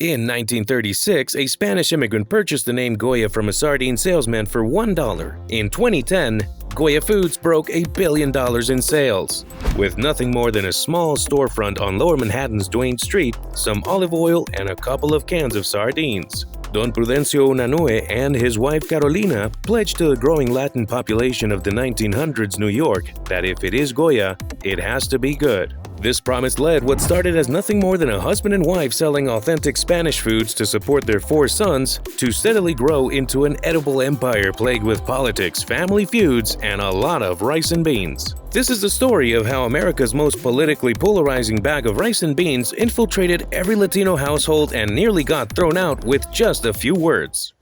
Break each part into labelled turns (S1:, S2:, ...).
S1: In 1936, a Spanish immigrant purchased the name Goya from a sardine salesman for $1. In 2010, Goya Foods broke $1 billion in sales. With nothing more than a small storefront on Lower Manhattan's Duane Street, some olive oil, and a couple of cans of sardines, Don Prudencio Unanue and his wife Carolina pledged to the growing Latin population of the 1900s New York that if it is Goya, it has to be good. This promise led what started as nothing more than a husband and wife selling authentic Spanish foods to support their 4 sons to steadily grow into an edible empire plagued with politics, family feuds, and a lot of rice and beans. This is the story of how America's most politically polarizing bag of rice and beans infiltrated every Latino household and nearly got thrown out with just a few words.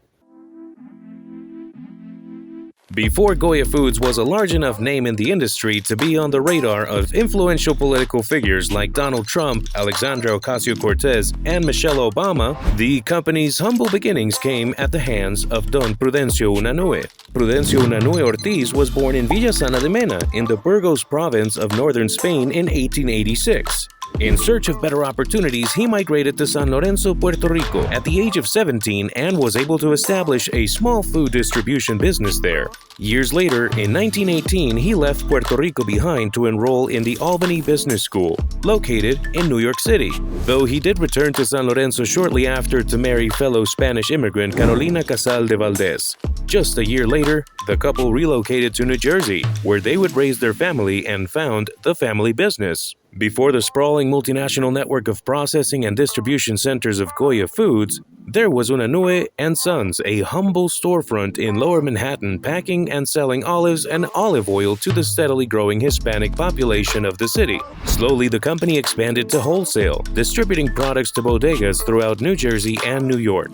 S1: Before Goya Foods was a large enough name in the industry to be on the radar of influential political figures like Donald Trump, Alexandria Ocasio-Cortez, and Michelle Obama, the company's humble beginnings came at the hands of Don Prudencio Unanue. Prudencio Unanue Ortiz was born in Villa Sana de Mena in the Burgos province of northern Spain in 1886. In search of better opportunities, he migrated to San Lorenzo, Puerto Rico at the age of 17 and was able to establish a small food distribution business there. Years later, in 1918, he left Puerto Rico behind to enroll in the Albany Business School, located in New York City, though he did return to San Lorenzo shortly after to marry fellow Spanish immigrant Carolina Casal de Valdez. Just a year later, the couple relocated to New Jersey, where they would raise their family and found the family business. Before the sprawling multinational network of processing and distribution centers of Goya Foods, there was Unanue & Sons, a humble storefront in Lower Manhattan packing and selling olives and olive oil to the steadily growing Hispanic population of the city. Slowly, the company expanded to wholesale, distributing products to bodegas throughout New Jersey and New York.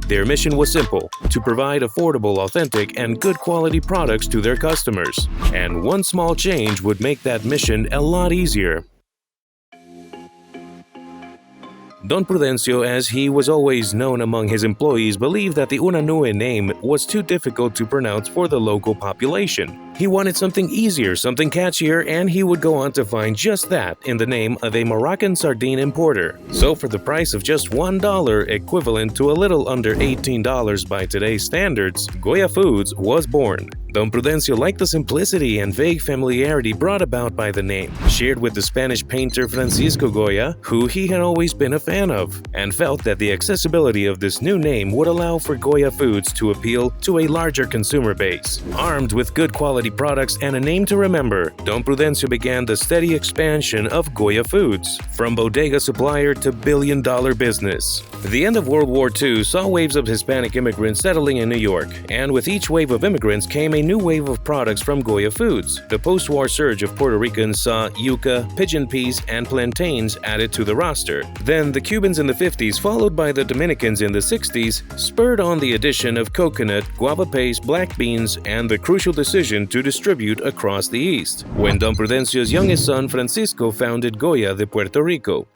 S1: Their mission was simple: to provide affordable, authentic, and good quality products to their customers. And one small change would make that mission a lot easier. Don Prudencio, as he was always known among his employees, believed that the Unanue name was too difficult to pronounce for the local population. He wanted something easier, something catchier, and he would go on to find just that in the name of a Moroccan sardine importer. So for the price of just $1, equivalent to a little under $18 by today's standards, Goya Foods was born. Don Prudencio liked the simplicity and vague familiarity brought about by the name, shared with the Spanish painter Francisco Goya, who he had always been a fan of, and felt that the accessibility of this new name would allow for Goya Foods to appeal to a larger consumer base. Armed with good quality products and a name to remember, Don Prudencio began the steady expansion of Goya Foods, from bodega supplier to billion-dollar business. The end of World War II saw waves of Hispanic immigrants settling in New York, and with each wave of immigrants came a new wave of products from Goya Foods. The post-war surge of Puerto Ricans saw yuca, pigeon peas, and plantains added to the roster. Then the Cubans in the 50s, followed by the Dominicans in the 60s, spurred on the addition of coconut, guava paste, black beans, and the crucial decision to distribute across the East, when Don Prudencio's youngest son Francisco founded Goya de Puerto Rico.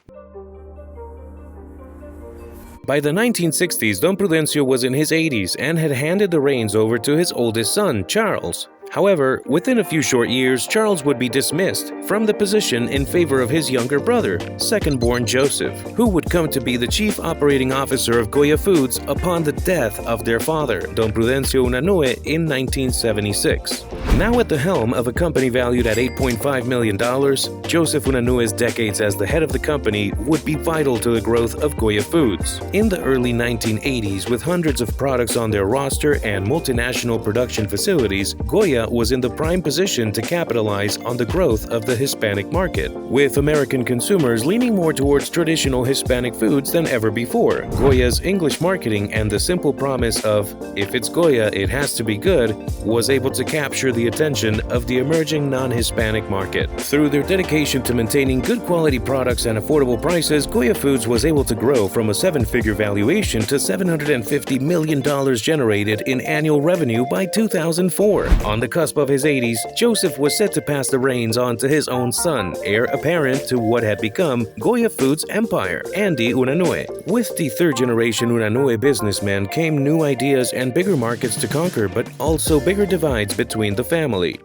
S1: By the 1960s, Don Prudencio was in his 80s and had handed the reins over to his oldest son, Charles. However, within a few short years, Charles would be dismissed from the position in favor of his younger brother, second-born Joseph, who would come to be the chief operating officer of Goya Foods upon the death of their father, Don Prudencio Unanue, in 1976. Now at the helm of a company valued at $8.5 million, Joseph Unanue's decades as the head of the company would be vital to the growth of Goya Foods. In the early 1980s, with hundreds of products on their roster and multinational production facilities, Goya was in the prime position to capitalize on the growth of the Hispanic market, with American consumers leaning more towards traditional Hispanic foods than ever before. Goya's English marketing and the simple promise of, if it's Goya, it has to be good, was able to capture the attention of the emerging non-Hispanic market. Through their dedication to maintaining good quality products and affordable prices, Goya Foods was able to grow from a 7-figure valuation to $750 million generated in annual revenue by 2004. On the cusp of his 80s, Joseph was set to pass the reins on to his own son, heir apparent to what had become Goya Foods' empire, Andy Unanue. With the third-generation Unanue businessman came new ideas and bigger markets to conquer, but also bigger divides between the family.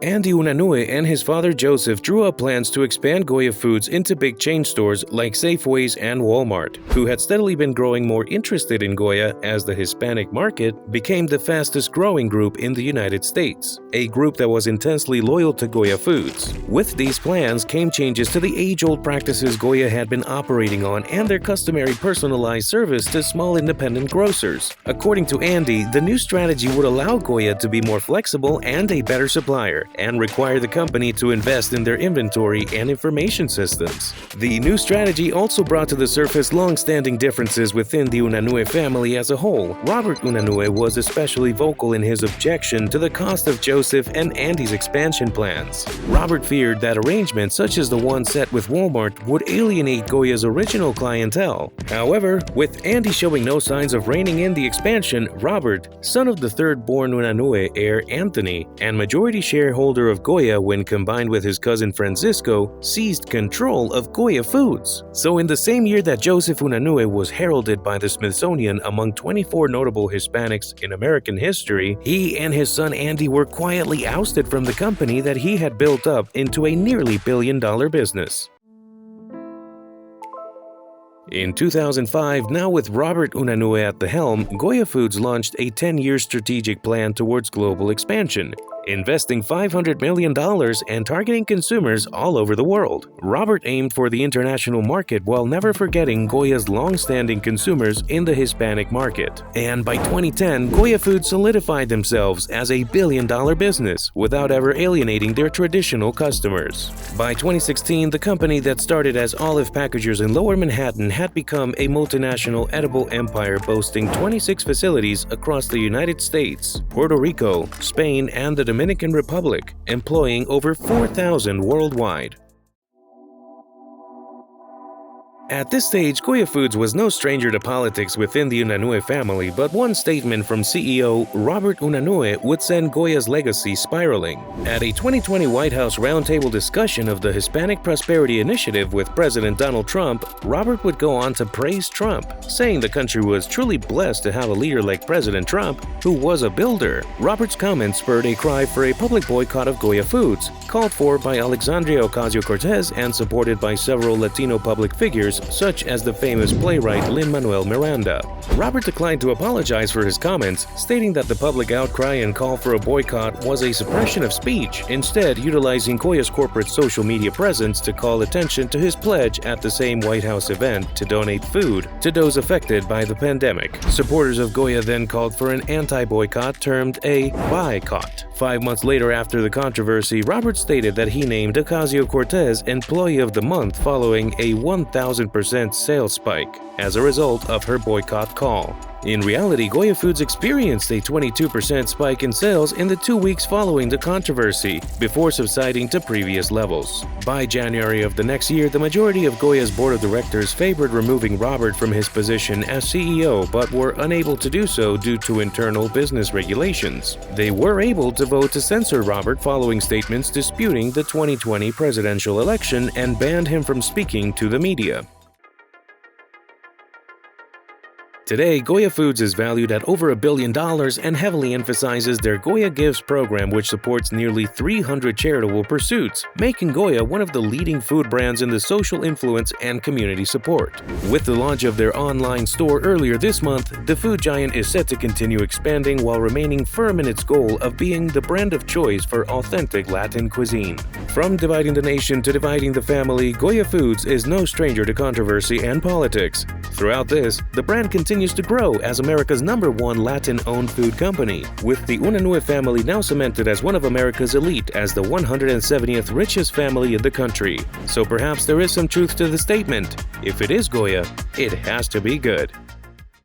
S1: Andy Unanue and his father Joseph drew up plans to expand Goya Foods into big chain stores like Safeways and Walmart, who had steadily been growing more interested in Goya as the Hispanic market became the fastest growing group in the United States, a group that was intensely loyal to Goya Foods. With these plans came changes to the age-old practices Goya had been operating on and their customary personalized service to small independent grocers. According to Andy, the new strategy would allow Goya to be more flexible and a better supplier, and require the company to invest in their inventory and information systems. The new strategy also brought to the surface long-standing differences within the Unanue family as a whole. Robert Unanue was especially vocal in his objection to the cost of Joseph and Andy's expansion plans. Robert feared that arrangements such as the one set with Walmart would alienate Goya's original clientele. However, with Andy showing no signs of reining in the expansion, Robert, son of the third-born Unanue heir Anthony, and majority shareholder of Goya when combined with his cousin Francisco, seized control of Goya Foods. So in the same year that Joseph Unanue was heralded by the Smithsonian among 24 notable Hispanics in American history, he and his son Andy were quietly ousted from the company that he had built up into a nearly billion-dollar business. In 2005, now with Robert Unanue at the helm, Goya Foods launched a 10-year strategic plan towards global expansion, investing $500 million and targeting consumers all over the world. Robert aimed for the international market while never forgetting Goya's long-standing consumers in the Hispanic market. And by 2010, Goya Foods solidified themselves as a billion-dollar business without ever alienating their traditional customers. By 2016, the company that started as Olive Packagers in Lower Manhattan had become a multinational edible empire boasting 26 facilities across the United States, Puerto Rico, Spain, and the Dominican Republic, employing over 4,000 worldwide. At this stage, Goya Foods was no stranger to politics within the Unanue family, but one statement from CEO Robert Unanue would send Goya's legacy spiraling. At a 2020 White House roundtable discussion of the Hispanic Prosperity Initiative with President Donald Trump, Robert would go on to praise Trump, saying the country was truly blessed to have a leader like President Trump, who was a builder. Robert's comments spurred a cry for a public boycott of Goya Foods, called for by Alexandria Ocasio-Cortez and supported by several Latino public figures such as the famous playwright Lin-Manuel Miranda. Robert declined to apologize for his comments, stating that the public outcry and call for a boycott was a suppression of speech, instead utilizing Goya's corporate social media presence to call attention to his pledge at the same White House event to donate food to those affected by the pandemic. Supporters of Goya then called for an anti-boycott termed a boycott. 5 months later after the controversy, Robert stated that he named Ocasio-Cortez Employee of the Month following a 1,000% sales spike as a result of her boycott call. In reality, Goya Foods experienced a 22% spike in sales in the 2 weeks following the controversy, before subsiding to previous levels. By January of the next year, the majority of Goya's board of directors favored removing Robert from his position as CEO, but were unable to do so due to internal business regulations. They were able to vote to censor Robert following statements disputing the 2020 presidential election and banned him from speaking to the media. Today, Goya Foods is valued at over $1 billion and heavily emphasizes their Goya Gives program, which supports nearly 300 charitable pursuits, making Goya one of the leading food brands in the social influence and community support. With the launch of their online store earlier this month, the food giant is set to continue expanding while remaining firm in its goal of being the brand of choice for authentic Latin cuisine. From dividing the nation to dividing the family, Goya Foods is no stranger to controversy and politics. Throughout this, the brand continues to grow as America's #1 Latin-owned food company, with the Unanue family now cemented as one of America's elite as the 170th richest family in the country. So perhaps there is some truth to the statement: if it is Goya, it has to be good.